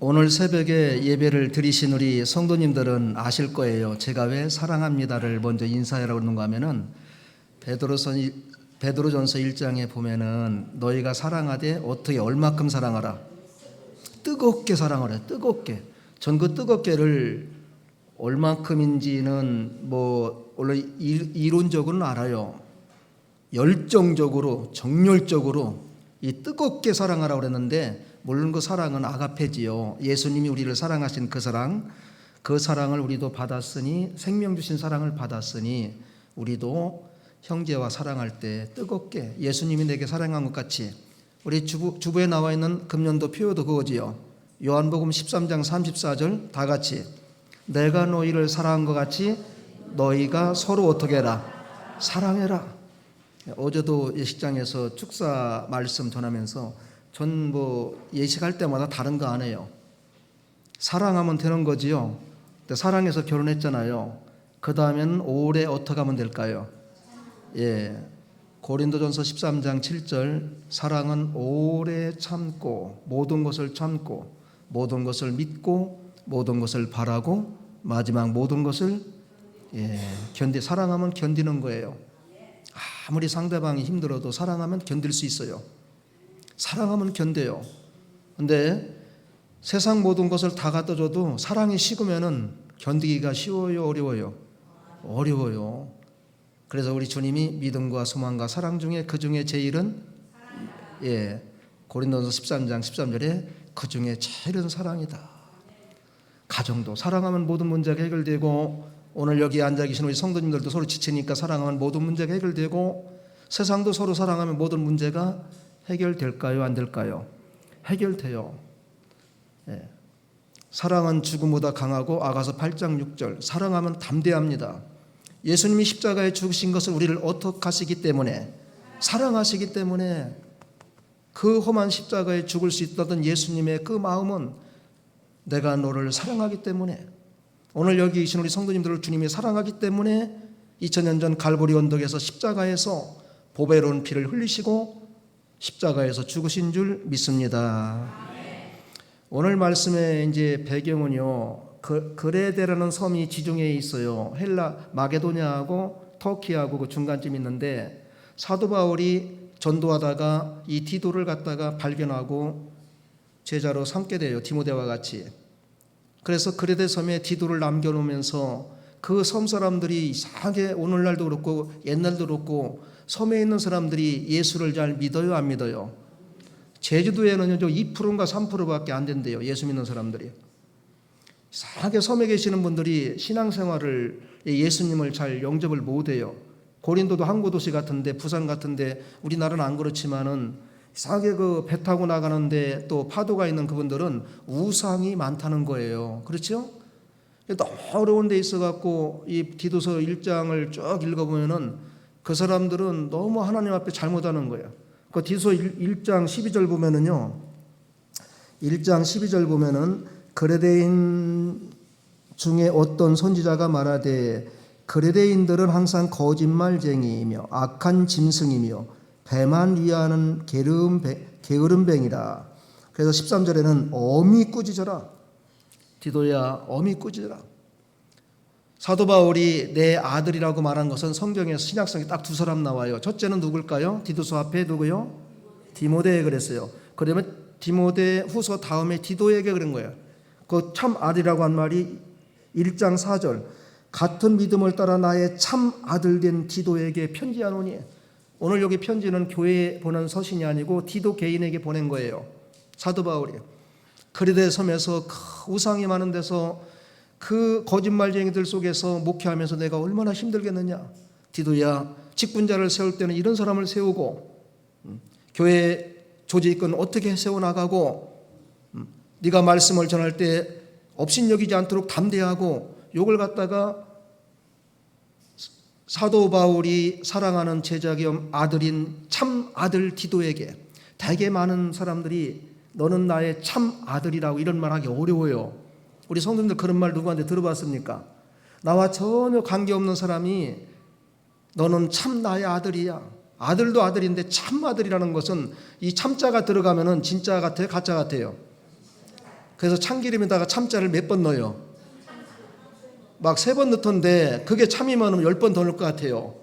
오늘 새벽에 예배를 드리신 우리 성도님들은 아실 거예요. 제가 왜 사랑합니다를 먼저 인사하라고 그러는가 하면은 베드로전서 1장에 보면은 너희가 사랑하되 어떻게 얼마큼 사랑하라. 뜨겁게 사랑하라. 뜨겁게. 전 그 뜨겁게를 얼마큼인지는 원래 이론적으로는 알아요. 열정적으로 정열적으로 이 뜨겁게 사랑하라고 그랬는데 물론 그 사랑은 아가페지요. 예수님이 우리를 사랑하신 그 사랑을 우리도 받았으니 생명 주신 사랑을 받았으니 우리도 형제와 사랑할 때 뜨겁게 예수님이 내게 사랑한 것 같이 우리 주부에 나와 있는 금년도 표어도 그거지요. 요한복음 13장 34절 다 같이 내가 너희를 사랑한 것 같이 너희가 서로 어떻게 해라? 사랑해라. 어제도 예식장에서 축사 말씀 전하면서 전 예식할 때마다 다른 거 안 해요. 사랑하면 되는 거지요. 근데 사랑해서 결혼했잖아요. 그 다음엔 오래 어떻게 하면 될까요? 고린도전서 13장 7절 사랑은 오래 참고 모든 것을 참고 모든 것을 믿고 모든 것을 바라고 마지막 모든 것을 사랑하면 견디는 거예요. 아무리 상대방이 힘들어도 사랑하면 견딜 수 있어요. 사랑하면 견뎌요. 근데 세상 모든 것을 다 갖다 줘도 사랑이 식으면은 견디기가 쉬워요, 어려워요? 어려워요. 그래서 우리 주님이 믿음과 소망과 사랑 중에 그 중에 제일은 고린도전서 13장 13절에 그 중에 제일은 사랑이다. 가정도 사랑하면 모든 문제가 해결되고 오늘 여기 앉아 계신 우리 성도님들도 서로 지치니까 사랑하면 모든 문제가 해결되고 세상도 서로 사랑하면 모든 문제가 해결될까요? 안 될까요? 해결돼요. 사랑은 죽음보다 강하고 아가서 8장 6절 사랑하면 담대합니다. 예수님이 십자가에 죽으신 것을 우리를 어떻게 하시기 때문에 사랑하시기 때문에 그 험한 십자가에 죽을 수 있다던 예수님의 그 마음은 내가 너를 사랑하기 때문에 오늘 여기 계신 우리 성도님들을 주님이 사랑하기 때문에 2000년 전 갈보리 언덕에서 십자가에서 보배로운 피를 흘리시고 십자가에서 죽으신 줄 믿습니다. 오늘 말씀의 이제 배경은요. 그레데라는 섬이 지중해에 있어요. 헬라 마게도냐하고 터키하고 그 중간쯤 있는데 사도 바울이 전도하다가 이 디도를 갖다가 발견하고 제자로 삼게 돼요. 디모데와 같이. 그래서 그레데 섬에 디도를 남겨놓으면서 그 섬 사람들이 이상하게 오늘날도 그렇고 옛날도 그렇고 섬에 있는 사람들이 예수를 잘 믿어요, 안 믿어요? 제주도에는 2%인가 3%밖에 안 된대요. 예수 믿는 사람들이. 이상하게 섬에 계시는 분들이 신앙생활을 예수님을 잘 영접을 못해요. 고린도도 항구 도시 같은데 부산 같은데 우리나라는 안 그렇지만은 이상하게 그 배 타고 나가는데 또 파도가 있는 그분들은 우상이 많다는 거예요. 그렇죠? 너무 어려운 데 있어갖고 이 디도서 1장을 쭉 읽어보면은 그 사람들은 너무 하나님 앞에 잘못하는 거예요. 그 디도서 1장 12절 보면은요. 1장 12절 보면은 그레데인 중에 어떤 선지자가 말하되 그레데인들은 항상 거짓말쟁이이며 악한 짐승이며 배만 위하는 게으름뱅이라. 그래서 13절에는 어미 꾸짖어라. 디도야 어미 꾸짖어라. 사도 바울이 내 아들이라고 말한 것은 성경에서 신약성에 딱 두 사람 나와요. 첫째는 누굴까요? 디도서 앞에 누구요? 디모데에 그랬어요. 그러면 디모데 후서 다음에 디도에게 그런 거예요. 그 참 아들이라고 한 말이 1장 4절 같은 믿음을 따라 나의 참 아들 된 디도에게 편지하노니. 오늘 여기 편지는 교회에 보낸 서신이 아니고 디도 개인에게 보낸 거예요. 사도 바울이 그레데 섬에서 우상이 많은 데서 그 거짓말쟁이들 속에서 목회하면서 내가 얼마나 힘들겠느냐. 디도야 직분자를 세울 때는 이런 사람을 세우고 교회 조직은 어떻게 세워나가고 네가 말씀을 전할 때 업신여기지 않도록 담대하고 욕을 갖다가 사도 바울이 사랑하는 제자 겸 아들인 참 아들 디도에게 되게 많은 사람들이 너는 나의 참 아들이라고 이런 말 하기 어려워요. 우리 성도님들 그런 말 누구한테 들어봤습니까? 나와 전혀 관계없는 사람이 너는 참 나의 아들이야. 아들도 아들인데 참 아들이라는 것은 이 참자가 들어가면은 진짜 같아요? 가짜 같아요? 그래서 참기름에다가 참자를 몇 번 넣어요? 막 3번 넣던데 그게 참이면 10번 더 넣을 것 같아요.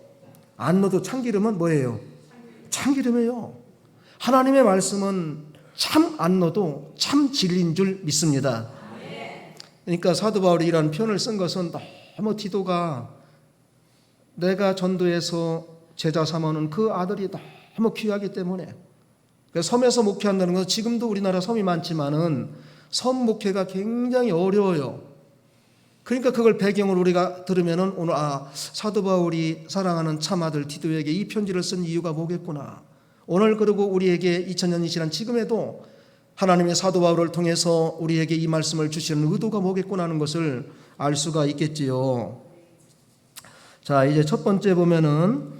안 넣어도 참기름은 뭐예요? 참기름이에요. 하나님의 말씀은 참 안 넣어도 참 진리인 줄 믿습니다. 그러니까 사도 바울이 이런 표현을 쓴 것은 너무 디도가 내가 전도해서 제자 삼아놓은 그 아들이 너무 귀하기 때문에, 섬에서 목회한다는 것은 지금도 우리나라 섬이 많지만은 섬 목회가 굉장히 어려워요. 그러니까 그걸 배경으로 우리가 들으면은 오늘 사도 바울이 사랑하는 참아들 디도에게 이 편지를 쓴 이유가 뭐겠구나. 오늘 그리고 우리에게 2000년이 지난 지금에도 하나님의 사도 바울을 통해서 우리에게 이 말씀을 주시는 의도가 뭐겠구나 하는 것을 알 수가 있겠지요. 자, 이제 첫 번째 보면은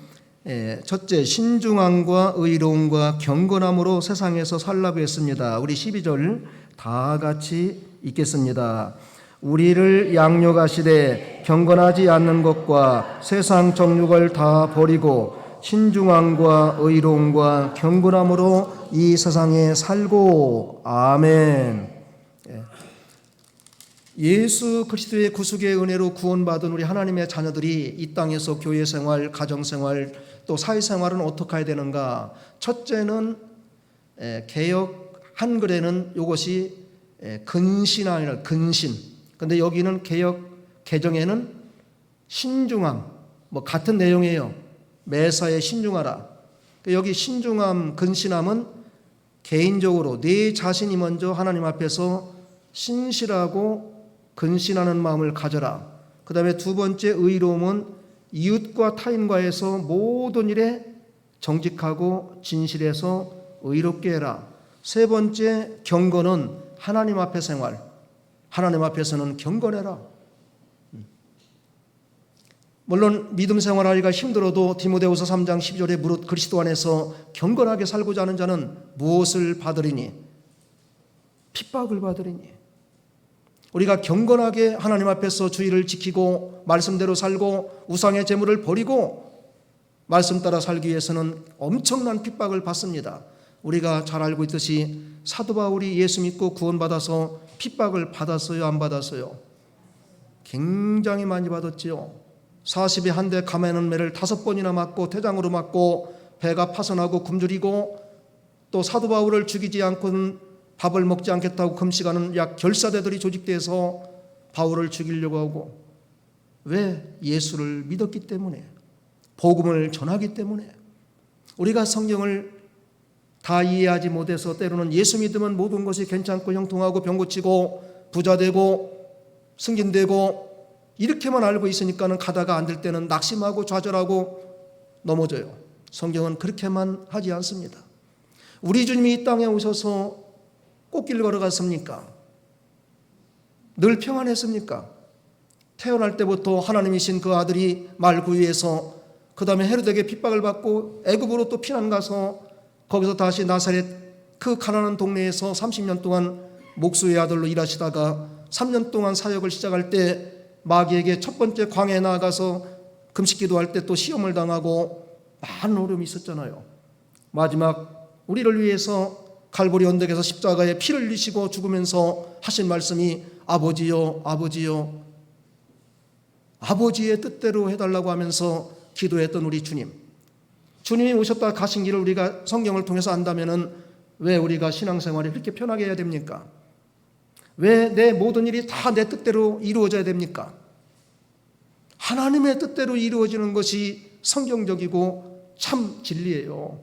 첫째, 신중함과 의로움과 경건함으로 세상에서 살라고 했습니다. 우리 12절 다 같이 읽겠습니다. 우리를 양육하시되 경건하지 않는 것과 세상 정욕을 다 버리고 신중함과 의로움과 경건함으로 이 세상에 살고. 아멘. 예수 그리스도의 구속의 은혜로 구원받은 우리 하나님의 자녀들이 이 땅에서 교회 생활, 가정 생활, 또 사회 생활은 어떻게 해야 되는가? 첫째는 개역 한글에는 이것이 근신이라 근신. 근데 여기는 개역 개정에는 신중함, 같은 내용이에요. 매사에 신중하라. 여기 신중함, 근신함은 개인적으로 내 자신이 먼저 하나님 앞에서 신실하고 근신하는 마음을 가져라. 그 다음에 두 번째 의로움은 이웃과 타인과에서 모든 일에 정직하고 진실해서 의롭게 해라. 세 번째 경건은 하나님 앞에 생활. 하나님 앞에서는 경건해라. 물론 믿음 생활하기가 힘들어도 디모데후서 3장 12절에 무릇 그리스도 안에서 경건하게 살고자 하는 자는 무엇을 받으리니? 핍박을 받으리니. 우리가 경건하게 하나님 앞에서 주의를 지키고 말씀대로 살고 우상의 재물을 버리고 말씀 따라 살기 위해서는 엄청난 핍박을 받습니다. 우리가 잘 알고 있듯이 사도 바울이 예수 믿고 구원받아서 핍박을 받았어요, 안 받았어요? 굉장히 많이 받았지요. 40에 한 대 감에는 매를 5번이나 맞고 태장으로 맞고 배가 파손하고 굶주리고, 또 사도 바울을 죽이지 않고는 밥을 먹지 않겠다고 금식하는 약 결사대들이 조직돼서 바울을 죽이려고 하고. 왜? 예수를 믿었기 때문에, 복음을 전하기 때문에. 우리가 성경을 다 이해하지 못해서 때로는 예수 믿으면 모든 것이 괜찮고 형통하고 병 고치고 부자되고 승진되고 이렇게만 알고 있으니까는 가다가 안 될 때는 낙심하고 좌절하고 넘어져요. 성경은 그렇게만 하지 않습니다. 우리 주님이 이 땅에 오셔서 꽃길 걸어갔습니까? 늘 평안했습니까? 태어날 때부터 하나님이신 그 아들이 말구유에서 그 다음에 헤롯에게 핍박을 받고 애굽으로 또 피난 가서 거기서 다시 나사렛 그 가난한 동네에서 30년 동안 목수의 아들로 일하시다가 3년 동안 사역을 시작할 때 마귀에게 첫 번째 광야에 나아가서 금식 기도할 때 또 시험을 당하고 많은 어려움이 있었잖아요. 마지막 우리를 위해서 갈보리 언덕에서 십자가에 피를 흘리시고 죽으면서 하신 말씀이 아버지요, 아버지요, 아버지의 뜻대로 해달라고 하면서 기도했던 우리 주님. 주님이 오셨다 가신 길을 우리가 성경을 통해서 안다면은 왜 우리가 신앙생활이 그렇게 편하게 해야 됩니까? 왜 내 모든 일이 다 내 뜻대로 이루어져야 됩니까? 하나님의 뜻대로 이루어지는 것이 성경적이고 참 진리예요.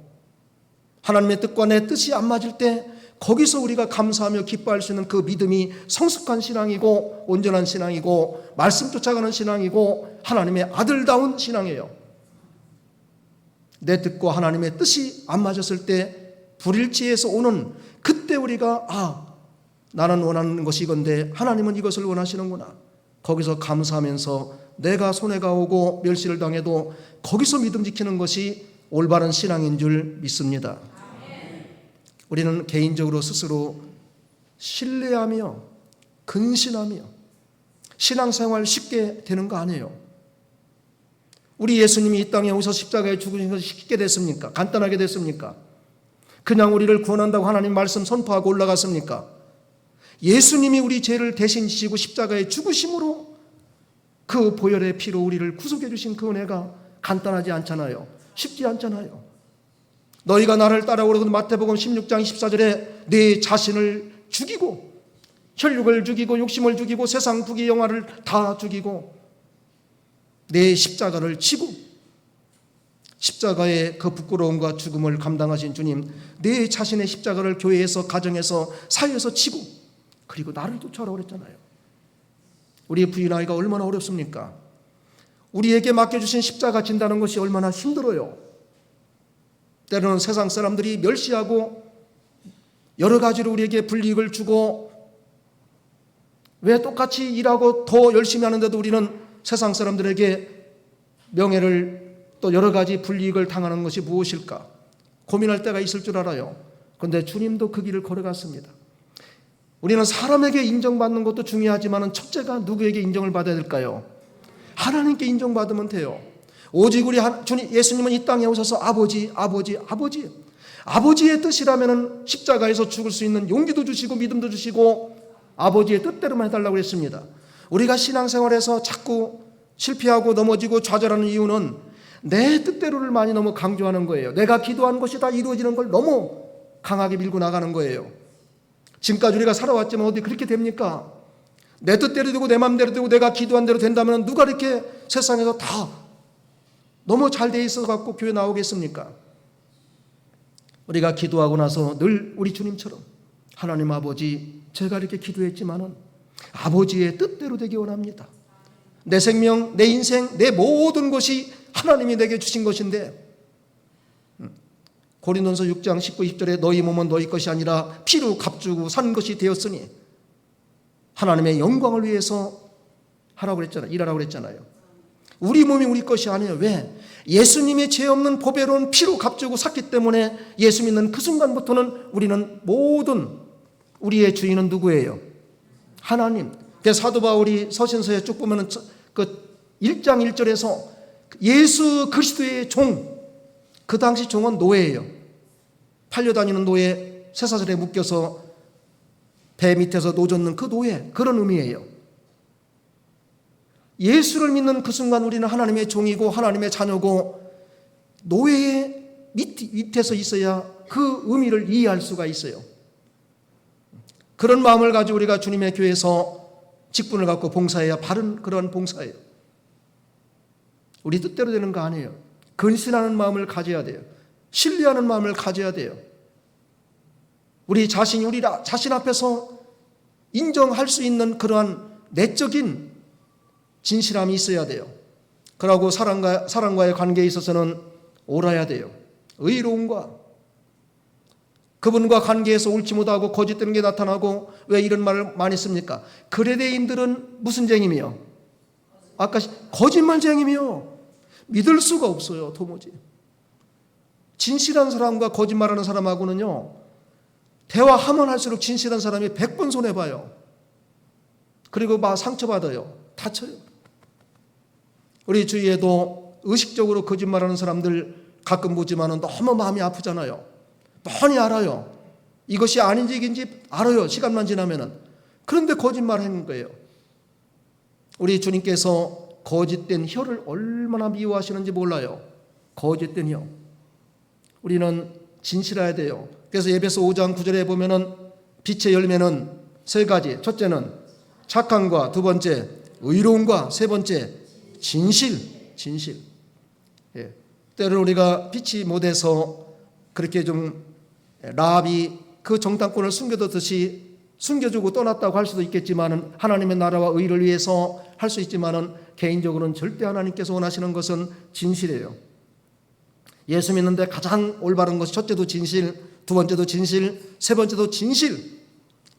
하나님의 뜻과 내 뜻이 안 맞을 때 거기서 우리가 감사하며 기뻐할 수 있는 그 믿음이 성숙한 신앙이고 온전한 신앙이고 말씀 쫓아가는 신앙이고 하나님의 아들다운 신앙이에요. 내 뜻과 하나님의 뜻이 안 맞았을 때 불일치에서 오는 그때 우리가 나는 원하는 것이 이건데 하나님은 이것을 원하시는구나. 거기서 감사하면서 내가 손해가 오고 멸시를 당해도 거기서 믿음 지키는 것이 올바른 신앙인 줄 믿습니다. 우리는 개인적으로 스스로 신뢰하며 근신하며 신앙생활 쉽게 되는 거 아니에요. 우리 예수님이 이 땅에 오셔서 십자가에 죽으신 것이 쉽게 됐습니까? 간단하게 됐습니까? 그냥 우리를 구원한다고 하나님 말씀 선포하고 올라갔습니까? 예수님이 우리 죄를 대신 지시고 십자가에 죽으심으로 그 보혈의 피로 우리를 구속해 주신 그 은혜가 간단하지 않잖아요. 쉽지 않잖아요. 너희가 나를 따라오거든 마태복음 16장 24절에 내 자신을 죽이고 혈육을 죽이고 욕심을 죽이고 세상 부귀 영화를 다 죽이고 내 십자가를 지고 십자가의 그 부끄러움과 죽음을 감당하신 주님, 내 자신의 십자가를 교회에서 가정에서 사회에서 지고 그리고 나를 쫓아오라고 그랬잖아요. 우리의 부인하기가 얼마나 어렵습니까? 우리에게 맡겨주신 십자가 진다는 것이 얼마나 힘들어요. 때로는 세상 사람들이 멸시하고 여러 가지로 우리에게 불이익을 주고 왜 똑같이 일하고 더 열심히 하는데도 우리는 세상 사람들에게 명예를 또 여러 가지 불이익을 당하는 것이 무엇일까 고민할 때가 있을 줄 알아요. 그런데 주님도 그 길을 걸어갔습니다. 우리는 사람에게 인정받는 것도 중요하지만 첫째가 누구에게 인정을 받아야 될까요? 하나님께 인정받으면 돼요. 오직 우리 주님 예수님은 이 땅에 오셔서 아버지의 뜻이라면 십자가에서 죽을 수 있는 용기도 주시고 믿음도 주시고 아버지의 뜻대로만 해달라고 했습니다. 우리가 신앙생활에서 자꾸 실패하고 넘어지고 좌절하는 이유는 내 뜻대로를 많이 너무 강조하는 거예요. 내가 기도한 것이 다 이루어지는 걸 너무 강하게 밀고 나가는 거예요. 지금까지 우리가 살아왔지만 어디 그렇게 됩니까? 내 뜻대로 되고 내 마음대로 되고 내가 기도한 대로 된다면 누가 이렇게 세상에서 다 너무 잘 돼 있어 갖고 교회 나오겠습니까? 우리가 기도하고 나서 늘 우리 주님처럼 하나님 아버지, 제가 이렇게 기도했지만은 아버지의 뜻대로 되기 원합니다. 내 생명, 내 인생, 내 모든 것이 하나님이 내게 주신 것인데 고린도전서 6장 19, 20절에 너희 몸은 너희 것이 아니라 피로 값주고 산 것이 되었으니 하나님의 영광을 위해서 하라고 그랬잖아요. 일하라고 그랬잖아요. 우리 몸이 우리 것이 아니에요. 왜? 예수님의 죄 없는 보배로운 피로 값주고 샀기 때문에 예수 믿는 그 순간부터는 우리는 모든 우리의 주인은 누구예요? 하나님. 그래서 사도 바울이 서신서에 쭉 보면은 그 1장 1절에서 예수 그리스도의 종, 그 당시 종은 노예예요. 팔려다니는 노예, 쇠사슬에 묶여서 배 밑에서 노젓는 그 노예, 그런 의미예요. 예수를 믿는 그 순간 우리는 하나님의 종이고 하나님의 자녀고 노예의 밑에서 있어야 그 의미를 이해할 수가 있어요. 그런 마음을 가지고 우리가 주님의 교회에서 직분을 갖고 봉사해야 바른 그런 봉사예요. 우리 뜻대로 되는 거 아니에요. 근신하는 마음을 가져야 돼요. 신뢰하는 마음을 가져야 돼요. 우리 자신이 우리 자신 앞에서 인정할 수 있는 그러한 내적인 진실함이 있어야 돼요. 그러고 사람과의 관계에 있어서는 옳아야 돼요. 의로움과 그분과 관계에서 옳지 못하고 거짓되는 게 나타나고 왜 이런 말을 많이 씁니까? 그레데인들은 무슨 쟁임이요? 아까 거짓말쟁임이요. 믿을 수가 없어요. 도무지. 진실한 사람과 거짓말하는 사람하고는요, 대화하면 할수록 진실한 사람이 100번 손해봐요. 그리고 막 상처받아요. 다쳐요. 우리 주위에도 의식적으로 거짓말하는 사람들 가끔 보지만 너무 마음이 아프잖아요. 뻔히 알아요. 이것이 아닌지 이긴지 알아요. 시간만 지나면은. 그런데 거짓말하는 거예요. 우리 주님께서 거짓된 혀를 얼마나 미워하시는지 몰라요. 거짓된 혀. 우리는 진실해야 돼요. 그래서 에베소 5장 9절에 보면은 빛의 열매는 세 가지. 첫째는 착함과 두 번째 의로움과 세 번째 진실. 예. 때로 우리가 빛이 못해서 그렇게 좀 라합이 그 정탐꾼을 숨겨두듯이 숨겨주고 떠났다고 할 수도 있겠지만 하나님의 나라와 의를 위해서 할 수 있지만 개인적으로는 절대 하나님께서 원하시는 것은 진실이에요. 예수 믿는데 가장 올바른 것이 첫째도 진실, 두 번째도 진실, 세 번째도 진실.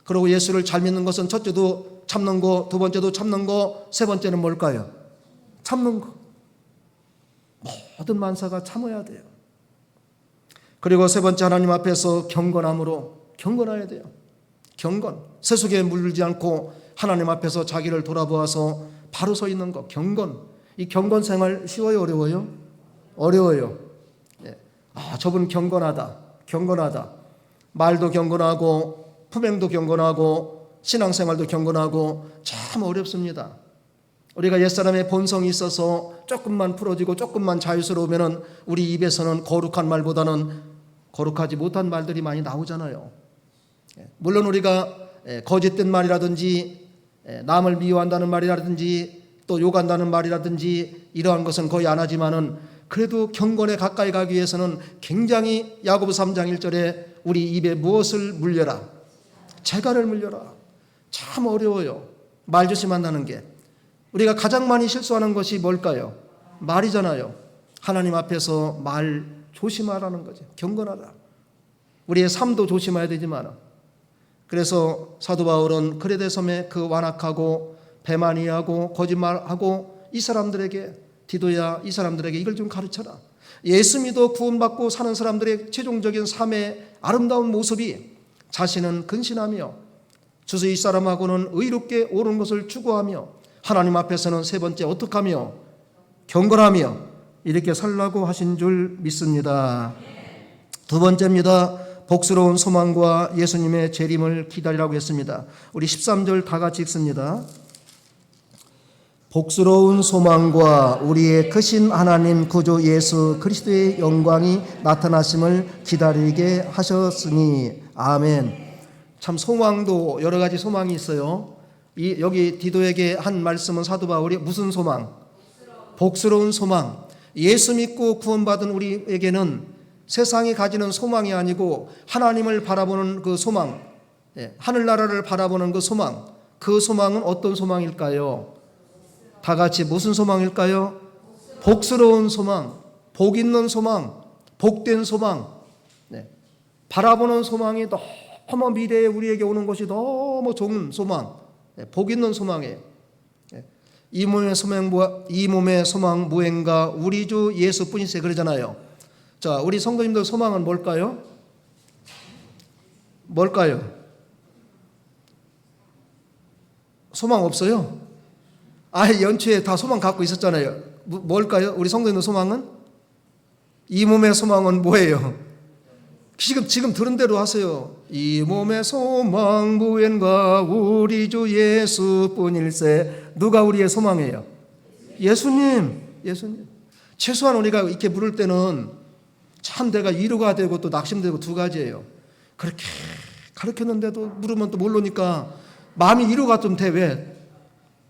그리고 예수를 잘 믿는 것은 첫째도 참는 거, 두 번째도 참는 거, 세 번째는 뭘까요? 참는 거. 모든 만사가 참아야 돼요. 그리고 세 번째 하나님 앞에서 경건함으로 경건해야 돼요. 경건. 세속에 물들지 않고 하나님 앞에서 자기를 돌아보아서 바로 서 있는 거. 경건. 이 경건 생활 쉬워요? 어려워요? 어려워요. 네. 저분 경건하다. 말도 경건하고 품행도 경건하고 신앙생활도 경건하고 참 어렵습니다. 우리가 옛사람의 본성이 있어서 조금만 풀어지고 조금만 자유스러우면 우리 입에서는 거룩한 말보다는 거룩하지 못한 말들이 많이 나오잖아요. 물론 우리가 거짓된 말이라든지 남을 미워한다는 말이라든지 또 욕한다는 말이라든지 이러한 것은 거의 안 하지만은 그래도 경건에 가까이 가기 위해서는 굉장히 야고보 3장 1절에 우리 입에 무엇을 물려라? 재갈을 물려라. 참 어려워요. 말 조심한다는 게. 우리가 가장 많이 실수하는 것이 뭘까요? 말이잖아요. 하나님 앞에서 말 조심하라는 거죠. 경건하라. 우리의 삶도 조심해야 되지만, 그래서 사도 바울은 그레데 섬에 그 완악하고 배만이하고 거짓말하고 이 사람들에게, 디도야 이 사람들에게 이걸 좀 가르쳐라. 예수 믿어 구원받고 사는 사람들의 최종적인 삶의 아름다운 모습이 자신은 근신하며 주서 이 사람하고는 의롭게 옳은 것을 추구하며 하나님 앞에서는 세 번째 어떻게 하며 경건하며 이렇게 살라고 하신 줄 믿습니다. 두 번째입니다. 복스러운 소망과 예수님의 재림을 기다리라고 했습니다. 우리 13절 다 같이 읽습니다. 복스러운 소망과 우리의 크신 하나님 구주 예수 그리스도의 영광이 나타나심을 기다리게 하셨으니 아멘. 참 소망도 여러 가지 소망이 있어요. 여기 디도에게 한 말씀은 사도 바울이 무슨 소망? 복스러운 소망. 예수 믿고 구원받은 우리에게는 세상이 가지는 소망이 아니고 하나님을 바라보는 그 소망, 하늘나라를 바라보는 그 소망, 그 소망은 어떤 소망일까요? 다 같이 무슨 소망일까요? 복스러운 소망, 복 있는 소망, 복된 소망. 바라보는 소망이 너무 미래에 우리에게 오는 것이 너무 좋은 소망, 복 있는 소망이에요. 이 몸의 소망 무행가 우리 주 예수뿐이세 그러잖아요. 자, 우리 성도님들 소망은 뭘까요? 뭘까요? 소망 없어요? 아예 연초에 다 소망 갖고 있었잖아요. 뭘까요? 우리 성도님들 소망은? 이 몸의 소망은 뭐예요? 지금 들은 대로 하세요. 이 몸의 소망 무엔가 우리 주 예수뿐일세. 누가 우리의 소망이에요? 예수님. 최소한 우리가 이렇게 물을 때는 참 내가 위로가 되고 또 낙심되고 두 가지예요. 그렇게 가르쳤는데도 물으면 또 모르니까 마음이 위로가 좀 돼. 왜?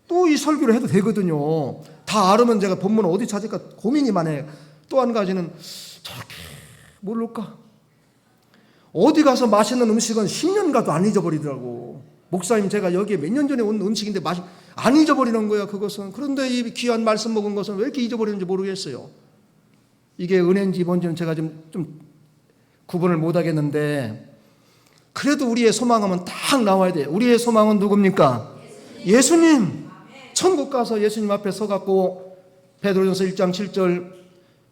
또 이 설교를 해도 되거든요. 다 알으면 제가 본문 어디 찾을까 고민이 많아요. 또 한 가지는 저렇게 모를까? 어디 가서 맛있는 음식은 10년 가도 안 잊어버리더라고. 목사님 제가 여기에 몇 년 전에 온 음식인데 안 잊어버리는 거야 그것은. 그런데 이 귀한 말씀 먹은 것은 왜 이렇게 잊어버리는지 모르겠어요. 이게 은혜인지 뭔지는 제가 좀 구분을 못 하겠는데 그래도 우리의 소망은 딱 나와야 돼요. 우리의 소망은 누굽니까? 예수님. 천국 가서 예수님 앞에 서갖고 베드로전서 1장 7절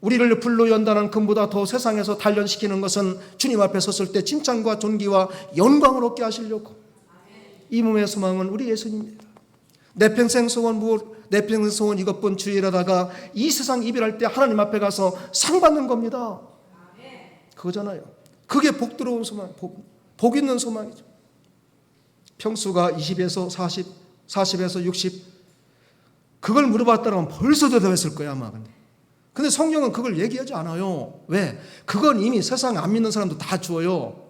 우리를 불로 연단한 금보다 더 세상에서 단련시키는 것은 주님 앞에 섰을 때 칭찬과 존귀와 영광을 얻게 하시려고. 이 몸의 소망은 우리 예수님입니다. 내 평생 소원 내 평생 소원 이것뿐 주의라다가 이 세상 이별할 때 하나님 앞에 가서 상 받는 겁니다. 그거잖아요. 그게 복 들어온 소망, 복 있는 소망이죠. 평수가 20에서 40, 40에서 60 그걸 물어봤다면 벌써 대답했을 거야 아마. 근데 성경은 그걸 얘기하지 않아요. 왜? 그건 이미 세상 안 믿는 사람도 다 주어요.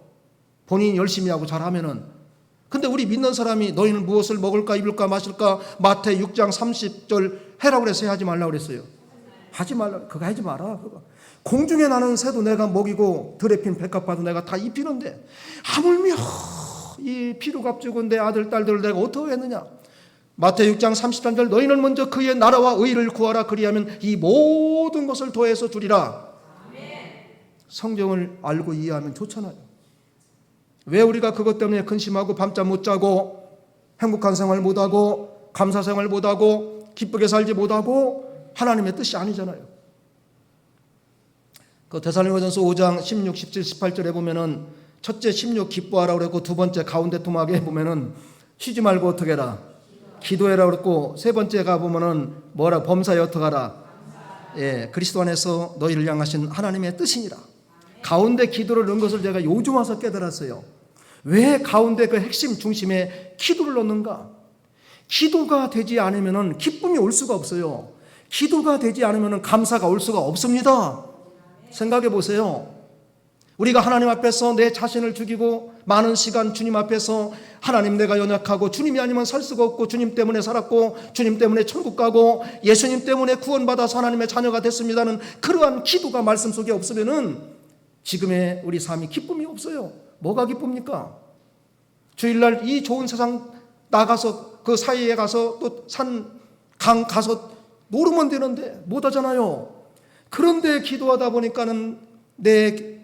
본인이 열심히 하고 잘하면은. 근데 우리 믿는 사람이 너희는 무엇을 먹을까 입을까 마실까 마태 6장 30절 해라고 그래서 하지 말라고 그랬어요. 하지 말라. 그거 하지 마라. 그거. 공중에 나는 새도 내가 먹이고 들에 핀 백합화도 내가 다 입히는데 하물며 이 피로 값주고 내 아들 딸들을 내가 어떻게 했느냐. 마태 6장 33절 너희는 먼저 그의 나라와 의를 구하라 그리하면 이 모든 것을 더해서 주리라. 성경을 알고 이해하면 좋잖아요. 왜 우리가 그것 때문에 근심하고 밤잠 못 자고 행복한 생활 못하고 감사 생활 못하고 기쁘게 살지 못하고 하나님의 뜻이 아니잖아요. 그 데살로니가전서 5장 16, 17, 18절에 보면은 첫째 16 기뻐하라 그랬고 두 번째 가운데 토막에 보면은 쉬지 말고 어떻게 해라 기도해라 그랬고 세 번째 가보면은 뭐라 범사에 어떻게 하라 예, 그리스도 안에서 너희를 향하신 하나님의 뜻이니라. 가운데 기도를 넣은 것을 제가 요즘 와서 깨달았어요. 왜 가운데 그 핵심 중심에 기도를 넣는가? 기도가 되지 않으면 기쁨이 올 수가 없어요. 기도가 되지 않으면 감사가 올 수가 없습니다. 생각해 보세요. 우리가 하나님 앞에서 내 자신을 죽이고 많은 시간 주님 앞에서 하나님 내가 연약하고 주님이 아니면 살 수가 없고 주님 때문에 살았고 주님 때문에 천국 가고 예수님 때문에 구원받아서 하나님의 자녀가 됐습니다는 그러한 기도가 말씀 속에 없으면은 지금의 우리 삶이 기쁨이 없어요. 뭐가 기쁩니까? 주일날 이 좋은 세상 나가서 그 사이에 가서 또 산, 강 가서 놀으면 되는데 못 하잖아요. 그런데 기도하다 보니까는 내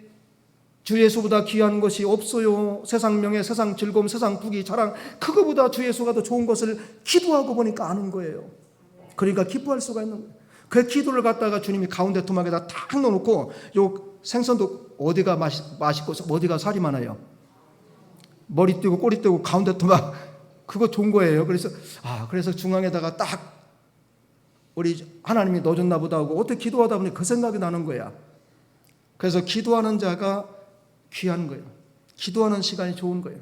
주 예수보다 귀한 것이 없어요. 세상 명예, 세상 즐거움, 세상 부귀, 자랑, 그거보다 주 예수가 더 좋은 것을 기도하고 보니까 아는 거예요. 그러니까 기뻐할 수가 있는 거예요. 그 기도를 갖다가 주님이 가운데 토막에다 탁 넣어놓고 요 생선도 어디가 맛있고 어디가 살이 많아요. 머리 띄고 꼬리 띄고 가운데 토막 그거 좋은 거예요. 그래서 중앙에다가 딱 우리 하나님이 넣어줬나 보다 하고 어떻게 기도하다 보니 그 생각이 나는 거야. 그래서 기도하는 자가 귀한 거예요. 기도하는 시간이 좋은 거예요.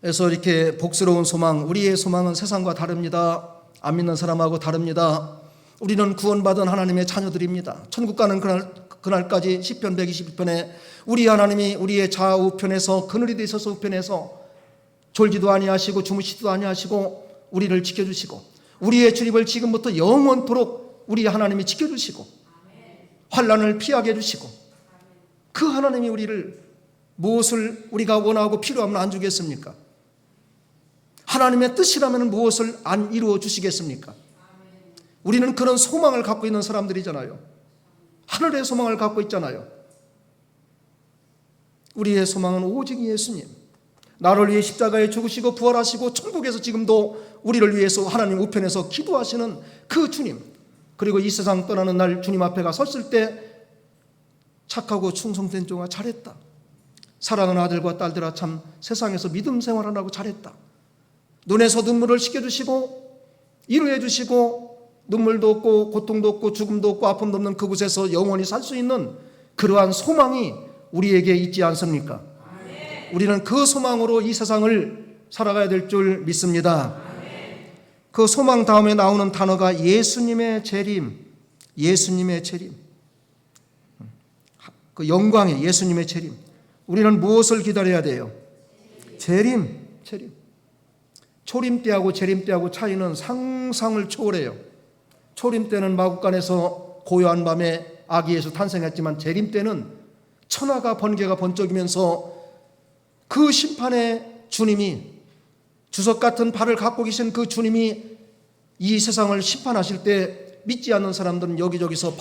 그래서 이렇게 복스러운 소망, 우리의 소망은 세상과 다릅니다. 안 믿는 사람하고 다릅니다. 우리는 구원받은 하나님의 자녀들입니다. 천국 가는 그날까지 시편 121편에 우리 하나님이 우리의 좌우편에서 그늘이 되어 있어서 우편에서 졸지도 아니하시고 주무시지도 아니하시고 우리를 지켜주시고 우리의 출입을 지금부터 영원토록 우리 하나님이 지켜주시고 환난을 피하게 해주시고 그 하나님이 우리를 무엇을 우리가 원하고 필요하면 안 주겠습니까? 하나님의 뜻이라면 무엇을 안 이루어 주시겠습니까? 우리는 그런 소망을 갖고 있는 사람들이잖아요. 하늘의 소망을 갖고 있잖아요. 우리의 소망은 오직 예수님. 나를 위해 십자가에 죽으시고 부활하시고 천국에서 지금도 우리를 위해서 하나님 우편에서 기도하시는 그 주님. 그리고 이 세상 떠나는 날 주님 앞에 가 섰을 때 착하고 충성된 종아 잘했다. 사랑하는 아들과 딸들아 참 세상에서 믿음 생활하라고 잘했다. 눈에서 눈물을 씻겨주시고 이루해 주시고 눈물도 없고 고통도 없고 죽음도 없고 아픔도 없는 그곳에서 영원히 살 수 있는 그러한 소망이 우리에게 있지 않습니까? 우리는 그 소망으로 이 세상을 살아가야 될 줄 믿습니다. 그 소망 다음에 나오는 단어가 예수님의 재림, 예수님의 재림, 그 영광의 예수님의 재림. 우리는 무엇을 기다려야 돼요? 재림, 재림. 초림 때하고 재림 때하고 차이는 상상을 초월해요. 초림 때는 마국간에서 고요한 밤에 아기 예수 탄생했지만 재림 때는 천하가 번개가 번쩍이면서 그 심판의 주님이 주석 같은 발을 갖고 계신 그 주님이 이 세상을 심판하실 때 믿지 않는 사람들은 여기저기서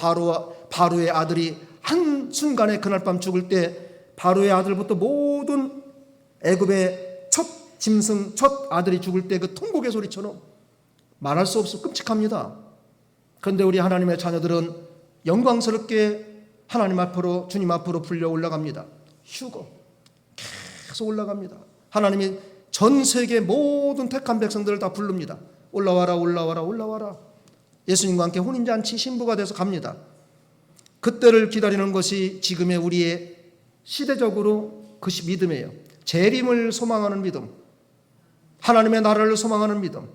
바로의 아들이 한순간에 그날 밤 죽을 때 바로의 아들부터 모든 애굽의 첫 짐승, 첫 아들이 죽을 때 그 통곡의 소리처럼 말할 수 없어 끔찍합니다. 그런데 우리 하나님의 자녀들은 영광스럽게 하나님 앞으로 주님 앞으로 불려 올라갑니다. 휴거 계속 올라갑니다. 하나님이 전 세계 모든 택한 백성들을 다 부릅니다. 올라와라 올라와라 올라와라. 예수님과 함께 혼인잔치 신부가 돼서 갑니다. 그때를 기다리는 것이 지금의 우리의 시대적으로 그것이 믿음이에요. 재림을 소망하는 믿음, 하나님의 나라를 소망하는 믿음.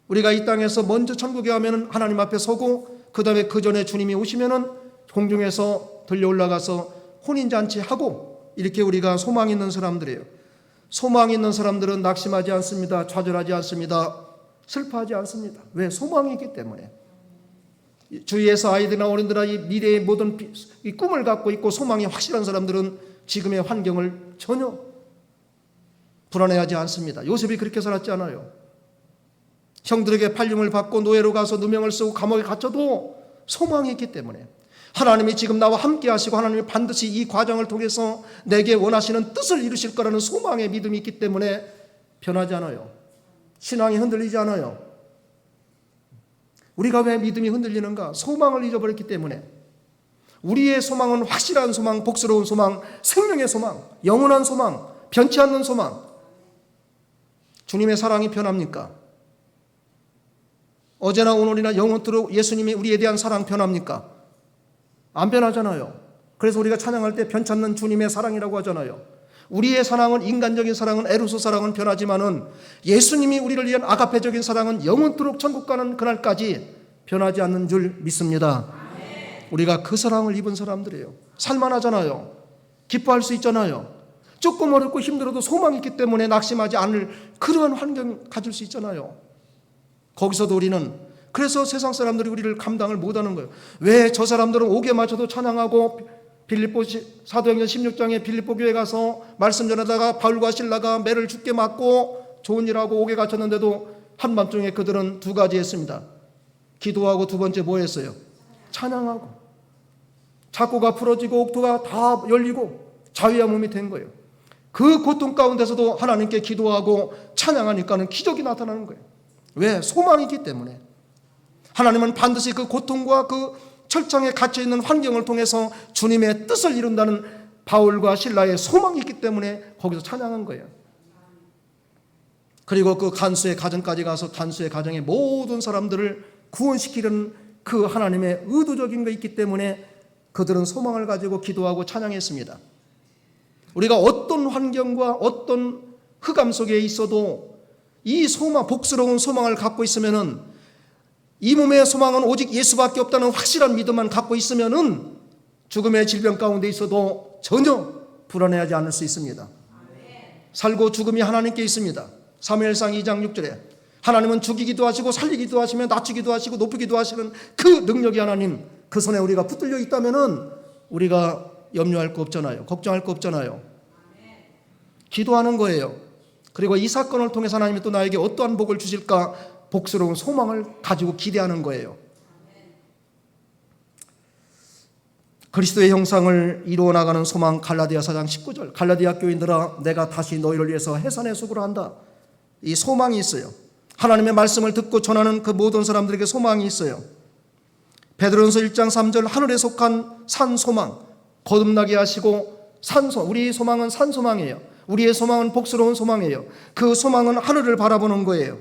우리가 이 땅에서 먼저 천국에 가면 하나님 앞에 서고 그 다음에 그 전에 주님이 오시면은 공중에서 들려 올라가서 혼인잔치하고 이렇게 우리가 소망 있는 사람들이에요. 소망 있는 사람들은 낙심하지 않습니다. 좌절하지 않습니다. 슬퍼하지 않습니다. 왜? 소망이 있기 때문에. 주위에서 아이들이나 어른들아 이 미래의 모든 이 꿈을 갖고 있고 소망이 확실한 사람들은 지금의 환경을 전혀 불안해하지 않습니다. 요셉이 그렇게 살았지 않아요. 형들에게 팔림을 받고 노예로 가서 누명을 쓰고 감옥에 갇혀도 소망이 있기 때문에 하나님이 지금 나와 함께 하시고 하나님이 반드시 이 과정을 통해서 내게 원하시는 뜻을 이루실 거라는 소망의 믿음이 있기 때문에 변하지 않아요. 신앙이 흔들리지 않아요. 우리가 왜 믿음이 흔들리는가? 소망을 잊어버렸기 때문에. 우리의 소망은 확실한 소망, 복스러운 소망, 생명의 소망, 영원한 소망, 변치 않는 소망. 주님의 사랑이 변합니까? 어제나 오늘이나 영원토록 예수님이 우리에 대한 사랑 변합니까? 안 변하잖아요. 그래서 우리가 찬양할 때 변찮는 주님의 사랑이라고 하잖아요. 우리의 사랑은, 인간적인 사랑은, 에로스 사랑은 변하지만은 예수님이 우리를 위한 아가페적인 사랑은 영원토록 천국 가는 그날까지 변하지 않는 줄 믿습니다. 우리가 그 사랑을 입은 사람들이에요. 살만하잖아요. 기뻐할 수 있잖아요. 조금 어렵고 힘들어도 소망이 있기 때문에 낙심하지 않을 그러한 환경 가질 수 있잖아요. 거기서도 우리는, 그래서 세상 사람들이 우리를 감당을 못하는 거예요. 왜 저 사람들은 옥에 맞춰도 찬양하고, 빌립보 사도행전 16장에 빌립보 교회 가서 말씀 전하다가 바울과 실라가 매를 죽게 맞고 좋은 일하고 옥에 갇혔는데도 한밤중에 그들은 두 가지 했습니다. 기도하고 두 번째 뭐 했어요? 찬양하고. 창고가 풀어지고 옥토가 다 열리고 자유의 몸이 된 거예요. 그 고통 가운데서도 하나님께 기도하고 찬양하니까는 기적이 나타나는 거예요. 왜? 소망이기 때문에. 하나님은 반드시 그 고통과 그 철창에 갇혀있는 환경을 통해서 주님의 뜻을 이룬다는 바울과 실라의 소망이 있기 때문에 거기서 찬양한 거예요. 그리고 그 간수의 가정까지 가서 간수의 가정의 모든 사람들을 구원시키려는 그 하나님의 의도적인 게 있기 때문에 그들은 소망을 가지고 기도하고 찬양했습니다. 우리가 어떤 환경과 어떤 흑암 속에 있어도 이 소망, 복스러운 소망을 갖고 있으면은, 이 몸의 소망은 오직 예수밖에 없다는 확실한 믿음만 갖고 있으면은 죽음의 질병 가운데 있어도 전혀 불안해하지 않을 수 있습니다. 살고 죽음이 하나님께 있습니다. 사무엘상 2장 6절에 하나님은 죽이기도 하시고 살리기도 하시며 낮추기도 하시고 높이기도 하시는 그 능력이 하나님, 그 손에 우리가 붙들려 있다면은 우리가 염려할 거 없잖아요. 걱정할 거 없잖아요. 기도하는 거예요. 그리고 이 사건을 통해서 하나님이 또 나에게 어떠한 복을 주실까 복스러운 소망을 가지고 기대하는 거예요. 그리스도의 형상을 이루어 나가는 소망, 갈라디아 4장 19절. 갈라디아 교인들아, 내가 다시 너희를 위해서 해산의 수고를 한다. 이 소망이 있어요. 하나님의 말씀을 듣고 전하는 그 모든 사람들에게 소망이 있어요. 베드로전서 1장 3절, 하늘에 속한 산 소망, 거듭나게 하시고 우리의 소망은 산 소망이에요. 우리의 소망은 복스러운 소망이에요. 그 소망은 하늘을 바라보는 거예요.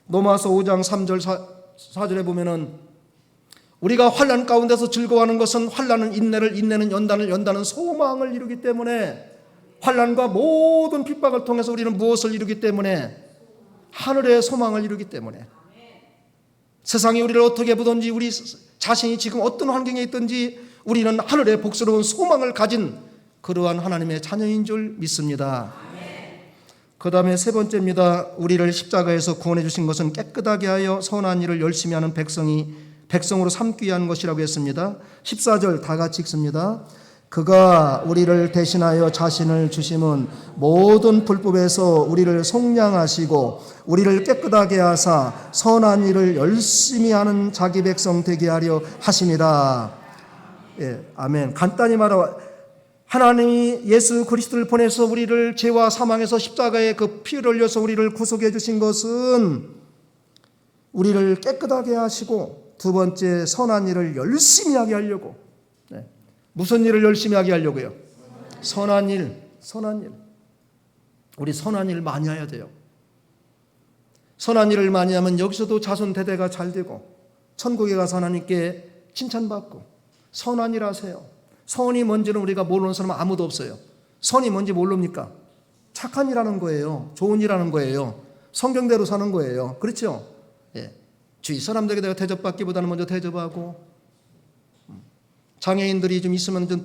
로마서 5장 3절 4절에 보면은 우리가 환난 가운데서 즐거워하는 것은 환난은 인내를, 인내는 연단을, 연단은 소망을 이루기 때문에, 환난과 모든 핍박을 통해서 우리는 무엇을 이루기 때문에? 하늘의 소망을 이루기 때문에. 세상이 우리를 어떻게 보든지, 우리 자신이 지금 어떤 환경에 있든지 우리는 하늘의 복스러운 소망을 가진 그러한 하나님의 자녀인 줄 믿습니다. 그 다음에 세 번째입니다. 우리를 십자가에서 구원해 주신 것은 깨끗하게 하여 선한 일을 열심히 하는 백성으로 삼기 위한 것이라고 했습니다. 14절 다 같이 읽습니다. 그가 우리를 대신하여 자신을 주심은 모든 불법에서 우리를 속량하시고 우리를 깨끗하게 하사 선한 일을 열심히 하는 자기 백성 되게 하려 하심이라. 예, 아멘. 간단히 말하면 하나님이 예수 그리스도를 보내서 우리를 죄와 사망에서 십자가에 그 피를 흘려서 우리를 구속해 주신 것은 우리를 깨끗하게 하시고, 두 번째 선한 일을 열심히 하게 하려고. 네. 무슨 일을 열심히 하게 하려고요? 선한 일. 우리 선한 일 많이 해야 돼요. 선한 일을 많이 하면 여기서도 자손 대대가 잘 되고 천국에 가서 하나님께 칭찬받고. 선한 일 하세요. 선이 뭔지는 우리가 모르는 사람은 아무도 없어요. 선이 뭔지 모릅니까? 착한 일하는 거예요. 좋은 일하는 거예요. 성경대로 사는 거예요. 그렇죠? 예. 주위 사람들에게 내가 대접받기보다는 먼저 대접하고, 장애인들이 좀 있으면 좀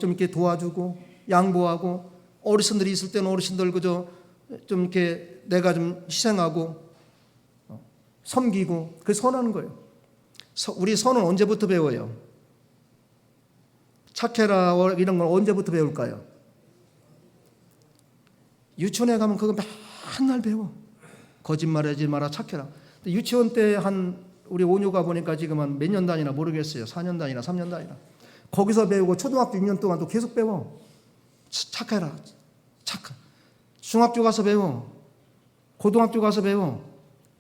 이렇게 도와주고, 양보하고, 어르신들이 있을 때는 어르신들 그저 좀 이렇게 내가 좀 희생하고, 섬기고, 그게 선하는 거예요. 우리 선은 언제부터 배워요? 착해라 이런 걸 언제부터 배울까요? 유치원에 가면 그거 맨날 배워. 거짓말하지 마라, 착해라. 유치원 때 우리 온유가 보니까 지금 한 몇 년 단위나 모르겠어요. 4년 단위나 3년 단위나. 거기서 배우고 초등학교 6년 동안 또 계속 배워. 착해라. 중학교 가서 배워. 고등학교 가서 배워.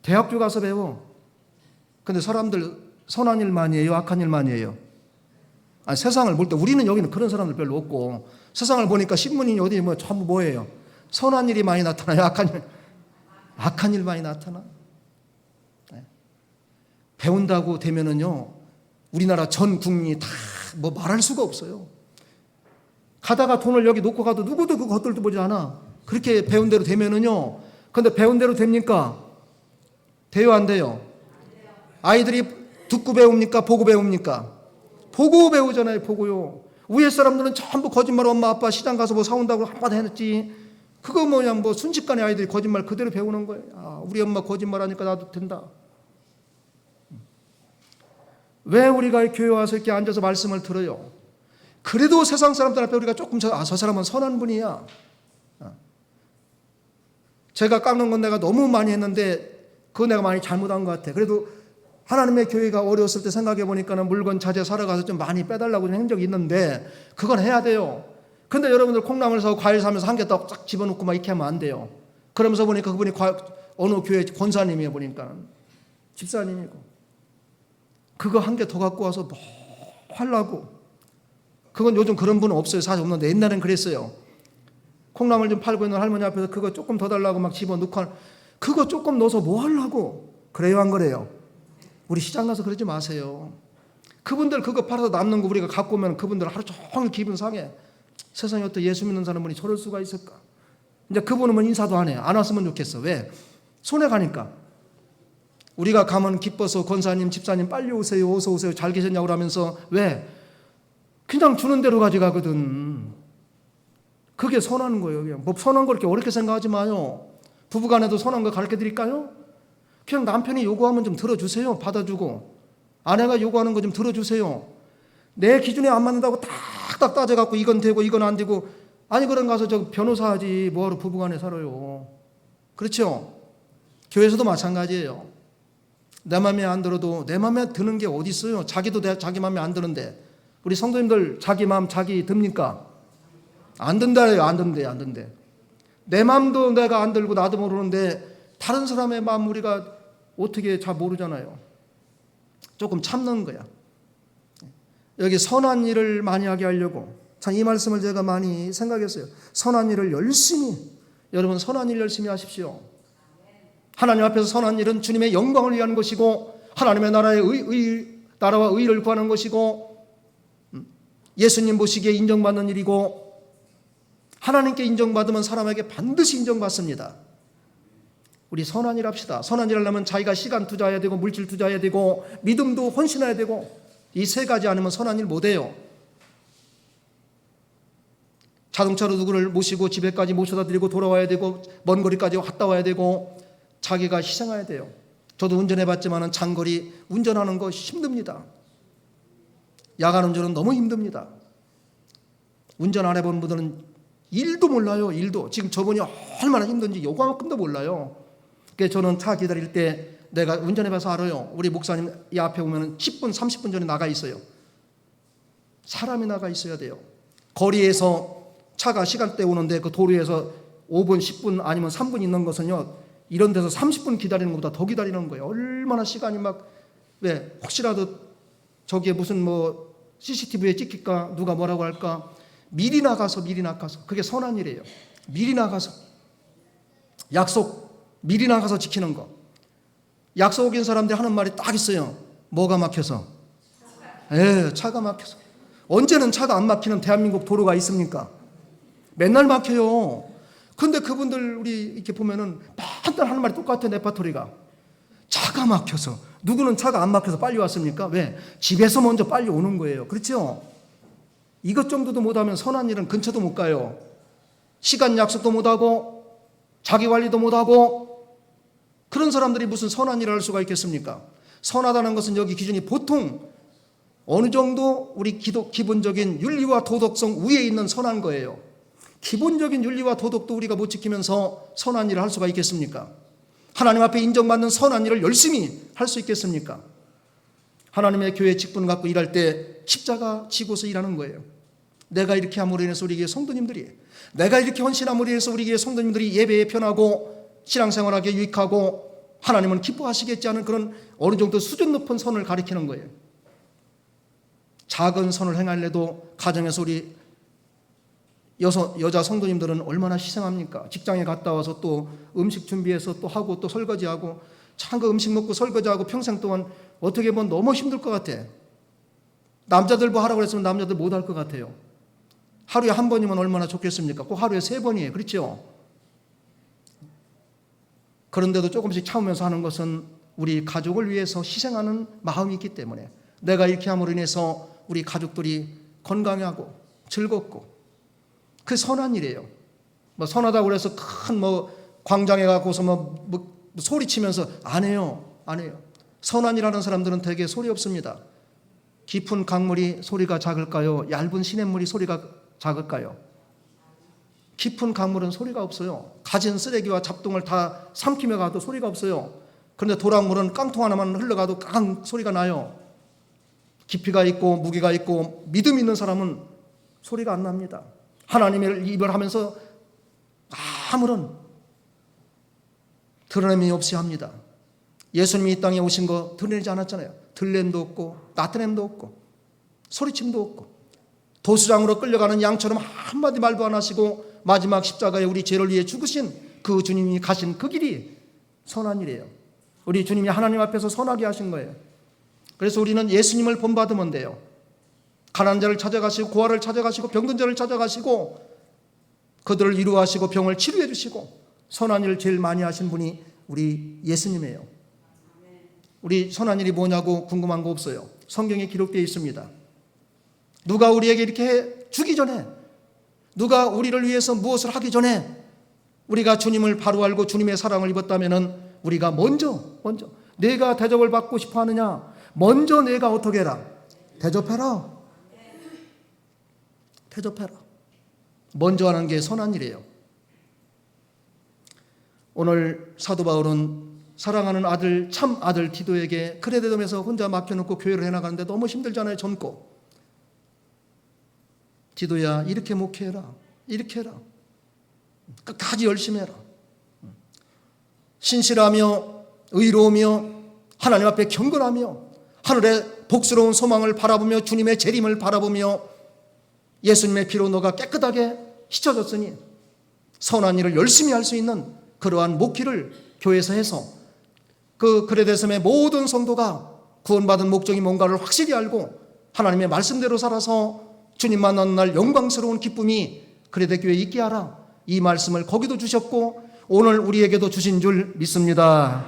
대학교 가서 배워. 근데 사람들 선한 일 많이 해요? 악한 일 많이 해요? 아니, 세상을 볼 때 우리는 여기는 그런 사람들 별로 없고, 세상을 보니까 신문이 어디 전부 뭐예요? 선한 일이 많이 나타나요? 악한 일 많이 나타나? 네. 배운다고 되면은요, 우리나라 전 국민이 다 뭐 말할 수가 없어요. 가다가 돈을 여기 놓고 가도 누구도 그거 헛들도 보지 않아. 그렇게 배운 대로 되면은요. 근데 배운 대로 됩니까? 돼요, 안 돼요? 아이들이 듣고 배웁니까? 보고 배웁니까? 보고 배우잖아요, 보고요. 위에 사람들은 전부 거짓말, 엄마, 아빠 시장 가서 뭐 사온다고 한마디 해냈지. 그거 뭐냐, 뭐 순식간에 아이들이 거짓말 그대로 배우는 거예요. 아, 우리 엄마 거짓말 하니까 나도 된다. 왜 우리가 교회 와서 이렇게 앉아서 말씀을 들어요? 그래도 세상 사람들 앞에 우리가 조금 저 사람은 선한 분이야. 제가 깎는 건 내가 너무 많이 했는데 그거 내가 많이 잘못한 것 같아. 그래도 하나님의 교회가 어려웠을 때 생각해 보니까는 물건 자재 사러 가서 좀 많이 빼달라고 한 적이 있는데 그건 해야 돼요. 근데 여러분들 콩나물 사고 과일 사면서 한 개 딱 집어넣고 막 이렇게 하면 안 돼요. 그러면서 보니까 그분이 어느 교회 권사님이에요. 보니까 집사님이고 그거 한 개 더 갖고 와서 뭐 하려고. 그건 요즘 그런 분은 없어요. 사실 없는데 옛날엔 그랬어요. 콩나물 좀 팔고 있는 할머니 앞에서 그거 조금 더 달라고 막 집어넣고 그거 조금 넣어서 뭐 하려고. 그래요, 안 그래요? 우리 시장 가서 그러지 마세요. 그분들 그거 팔아서 남는 거 우리가 갖고 오면 그분들 하루 종일 기분 상해. 세상에 어떻게 예수 믿는 사람분이 저럴 수가 있을까? 이제 그분은 뭐 인사도 안 해. 안 왔으면 좋겠어. 왜? 손해 가니까. 우리가 가면 기뻐서 권사님, 집사님 빨리 오세요, 어서 오세요, 잘 계셨냐고 그러면서 왜? 그냥 주는 대로 가져가거든. 그게 선한 거예요. 뭐 선한 거 그렇게 어렵게 생각하지 마요. 부부간에도 선한 거 가르쳐 드릴까요? 그냥 남편이 요구하면 좀 들어주세요. 받아주고. 아내가 요구하는 거 좀 들어주세요. 내 기준에 안 맞는다고 딱딱 따져갖고 이건 되고 이건 안 되고. 아니 그럼 가서 저 변호사 하지 뭐하러 부부간에 살아요. 그렇죠? 교회에서도 마찬가지예요. 내 마음에 안 들어도 내 마음에 드는 게 어디 있어요? 자기도 자기 마음에 안 드는데 우리 성도님들 자기 마음 자기 듭니까? 안 든다요. 안 든대. 안 든대. 내 마음도 내가 안 들고 나도 모르는데 다른 사람의 마음 우리가 어떻게 잘 모르잖아요. 조금 참는 거야. 여기 선한 일을 많이 하게 하려고 참 이 말씀을 제가 많이 생각했어요. 선한 일을 열심히, 여러분 선한 일 열심히 하십시오. 하나님 앞에서 선한 일은 주님의 영광을 위한 것이고 하나님의 나라의 나라와 의를 구하는 것이고 예수님 보시기에 인정받는 일이고 하나님께 인정받으면 사람에게 반드시 인정받습니다. 우리 선한 일 합시다. 선한 일 하려면 자기가 시간 투자해야 되고 물질 투자해야 되고 믿음도 헌신해야 되고 이 세 가지 아니면 선한 일 못해요. 자동차로 누구를 모시고 집에까지 모셔다 드리고 돌아와야 되고 먼 거리까지 갔다 와야 되고 자기가 희생해야 돼요. 저도 운전해봤지만 장거리 운전하는 거 힘듭니다. 야간 운전은 너무 힘듭니다. 운전 안 해본 분들은 일도 몰라요. 일도. 지금 저분이 얼마나 힘든지 요거만큼도 몰라요. 그래서 저는 차 기다릴 때 내가 운전해봐서 알아요. 우리 목사님 이 앞에 오면 10분 30분 전에 나가 있어요. 사람이 나가 있어야 돼요. 거리에서 차가 시간대 오는데 그 도로에서 5분 10분 아니면 3분 있는 것은요 이런 데서 30분 기다리는 것보다 더 기다리는 거예요. 얼마나 시간이 막 왜 혹시라도 저기에 무슨 뭐 CCTV에 찍힐까 누가 뭐라고 할까 미리 나가서 그게 선한 일이에요. 미리 나가서 약속 미리 나가서 지키는 거. 약속 어긴 사람들이 하는 말이 딱 있어요. 뭐가 막혀서? 차가 막혀서. 언제는 차가 안 막히는 대한민국 도로가 있습니까? 맨날 막혀요. 근데 그분들 우리 이렇게 보면은 맨날 하는 말이 똑같아. 레파토리가 차가 막혀서. 누구는 차가 안 막혀서 빨리 왔습니까? 왜? 집에서 먼저 빨리 오는 거예요. 그렇죠? 이것 정도도 못하면 선한 일은 근처도 못 가요. 시간 약속도 못하고 자기 관리도 못하고 그런 사람들이 무슨 선한 일을 할 수가 있겠습니까? 선하다는 것은 여기 기준이 보통 어느 정도 우리 기본적인 윤리와 도덕성 위에 있는 선한 거예요. 기본적인 윤리와 도덕도 우리가 못 지키면서 선한 일을 할 수가 있겠습니까? 하나님 앞에 인정받는 선한 일을 열심히 할 수 있겠습니까? 하나님의 교회 직분 갖고 일할 때 십자가 지고서 일하는 거예요. 내가 이렇게 함으로 인해서 우리 교회 성도님들이 내가 이렇게 헌신함으로 인해서 우리 교회 성도님들이 예배에 편하고 신앙생활하기에 유익하고 하나님은 기뻐하시겠지 하는 그런 어느 정도 수준 높은 선을 가리키는 거예요. 작은 선을 행하려도 가정에서 우리 여자 성도님들은 얼마나 희생합니까? 직장에 갔다 와서 또 음식 준비해서 또 하고 또 설거지하고 참 그 음식 먹고 설거지하고 평생 동안 어떻게 보면 너무 힘들 것 같아. 남자들 뭐 하라고 그랬으면 남자들 못 할 것 같아요. 하루에 한 번이면 얼마나 좋겠습니까? 꼭 하루에 3번이에요. 그렇죠? 그런데도 조금씩 참으면서 하는 것은 우리 가족을 위해서 희생하는 마음이 있기 때문에 내가 이렇게 함으로 인해서 우리 가족들이 건강하고 즐겁고 그 선한 일이에요. 뭐 선하다고 그래서 큰 광장에 가고서 소리치면서 안 해요. 안 해요. 선한 일 하는 사람들은 되게 소리 없습니다. 깊은 강물이 소리가 작을까요? 얇은 시냇물이 소리가 작을까요? 깊은 강물은 소리가 없어요. 가진 쓰레기와 잡동을 다 삼키며 가도 소리가 없어요. 그런데 도랑물은 깡통 하나만 흘러가도 깡 소리가 나요. 깊이가 있고 무게가 있고 믿음 있는 사람은 소리가 안 납니다. 하나님을 이별하면서 아무런 드러냄이 없이 합니다. 예수님이 이 땅에 오신 거 드러내지 않았잖아요. 들냄도 없고 나트냄도 없고 소리침도 없고 도수장으로 끌려가는 양처럼 한마디 말도 안 하시고 마지막 십자가에 우리 죄를 위해 죽으신 그 주님이 가신 그 길이 선한 일이에요. 우리 주님이 하나님 앞에서 선하게 하신 거예요. 그래서 우리는 예수님을 본받으면 돼요. 가난한 자를 찾아가시고 고아를 찾아가시고 병든 자를 찾아가시고 그들을 위로하시고 병을 치료해 주시고 선한 일을 제일 많이 하신 분이 우리 예수님이에요. 우리 선한 일이 뭐냐고 궁금한 거 없어요. 성경에 기록되어 있습니다. 누가 우리에게 이렇게 주기 전에, 누가 우리를 위해서 무엇을 하기 전에 우리가 주님을 바로 알고 주님의 사랑을 입었다면 우리가 먼저 내가 대접을 받고 싶어 하느냐? 먼저 내가 어떻게 해라? 대접해라. 먼저 하는 게 선한 일이에요. 오늘 사도 바울은 사랑하는 아들, 참 아들 디도에게 크레데돔에서 혼자 맡겨놓고 교회를 해나가는데 너무 힘들잖아요. 젊고. 디도야, 이렇게 목회해라. 이렇게 해라. 끝까지 열심히 해라. 신실하며 의로우며 하나님 앞에 경건하며 하늘의 복스러운 소망을 바라보며 주님의 재림을 바라보며 예수님의 피로 너가 깨끗하게 씻어졌으니 선한 일을 열심히 할 수 있는 그러한 목회를 교회에서 해서 그 크레데섬의 모든 성도가 구원받은 목적이 뭔가를 확실히 알고 하나님의 말씀대로 살아서 주님 만나는 날 영광스러운 기쁨이 크레데 교회에 있게 하라. 이 말씀을 거기도 주셨고 오늘 우리에게도 주신 줄 믿습니다.